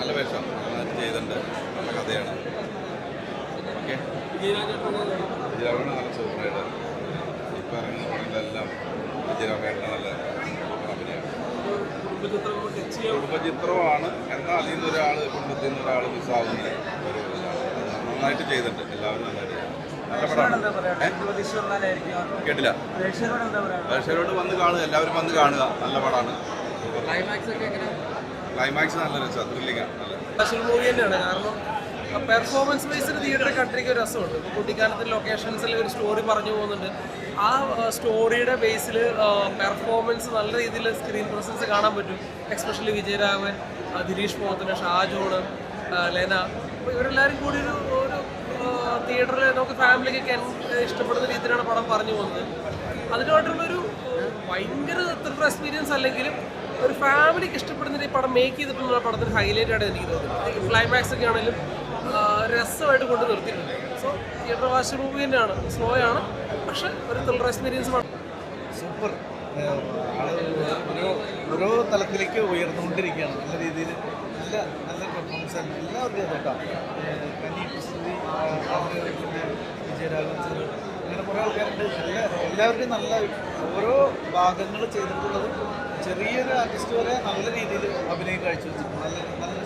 നല്ല വേഷം നന്നായിട്ട് ചെയ്തിട്ടുണ്ട്. നല്ല കഥയാണ്. ഓക്കെ, വിജയരാഘവൻ നല്ല സൂപ്പറായിട്ട് ഇപ്പം ഇറങ്ങുന്ന പടങ്ങളെല്ലാം വിജയരാഘവൻ്റെ നല്ല അഭിനയമാണ്. കുടുംബചിത്രമാണ്. എന്നാൽ അതിൽ നിന്ന് ഒരാൾ കുടുംബത്തിൽ നിന്ന് ഒരാൾ മിസ്സാവുന്ന ഒരു നന്നായിട്ട് ചെയ്തിട്ടുണ്ട്. എല്ലാവരും നന്നായിട്ട് നല്ല പടമാണ്. കേട്ടില്ല. പ്രേക്ഷകരോട് വന്ന് കാണുക, എല്ലാവരും വന്ന് കാണുക. നല്ല പടമാണ്. ക്ലൈമാക്സ് നല്ല രസമാണ്, ത്രില്ലിംഗാണ്. നല്ല മൂവി തന്നെയാണ്. കാരണം പെർഫോമൻസ് ബേസ്ഡ് തിയേറ്റർ കൺട്രിക്ക് ഒരു രസമുണ്ട്. കുട്ടിക്കാലത്തെ ലൊക്കേഷൻസിൽ ഒരു സ്റ്റോറി പറഞ്ഞു പോകുന്നുണ്ട്. ആ സ്റ്റോറിയുടെ ബേസിൽ പെർഫോമൻസ് നല്ല രീതിയിൽ സ്ക്രീൻ പ്രസൻസ് കാണാൻ പറ്റും. എക്സ്പെഷ്യലി വിജയരാഘവൻ, ദിലീഷ് പോത്തന്, ഷാജോണ്, ലെന, ഇവരെല്ലാവരും കൂടി ഒരു തിയേറ്ററിൽ നമുക്ക് ഫാമിലിക്കൊക്കെ ഇഷ്ടപ്പെടുന്ന രീതിയിലാണ് പടം പറഞ്ഞു പോകുന്നത്. അതിനായിട്ടുള്ളൊരു ഭയങ്കര ത്രില്ലർ എക്സ്പീരിയൻസ് അല്ലെങ്കിലും ഒരു ഫാമിലിക്ക് ഇഷ്ടപ്പെടുന്ന ഈ പടം മേക്ക് ചെയ്തിട്ടുള്ള പടത്തിന് ഹൈലൈറ്റ് ആയിട്ട് എനിക്ക് തോന്നുന്നത്. ക്ലൈമാക്സ് ഒക്കെ ആണെങ്കിലും രസമായിട്ട് കൊണ്ട് നിർത്തിയിട്ടുണ്ട്. സോ തിയേറ്റർ വാച്ച് മൂവി തന്നെയാണ്. സ്ലോ ആണ്, പക്ഷെ ഒരു ത്രില്ലർ എക്സ്പീരിയൻസ് സൂപ്പർ. ഓരോ തലത്തിലേക്ക് ഉയർന്നുകൊണ്ടിരിക്കുകയാണ്. നല്ല രീതിയിൽ നല്ല നല്ല പെർഫോമൻസ് എല്ലാവർക്കും കേട്ടോ. കനി പ്രസിദ്ധി, പിന്നെ വിജയരാഘവൻ സാർ, അങ്ങനെ കുറേ ആൾക്കാരുണ്ട്. എല്ലാവരുടെയും നല്ല ഓരോ ഭാഗങ്ങൾ ചെയ്തിട്ടുള്ളത് ചെറിയൊരു ആർട്ടിസ്റ്റ് വരെ നല്ല രീതിയിൽ അഭിനയം കാഴ്ചവെച്ചിട്ടുണ്ട്. നല്ല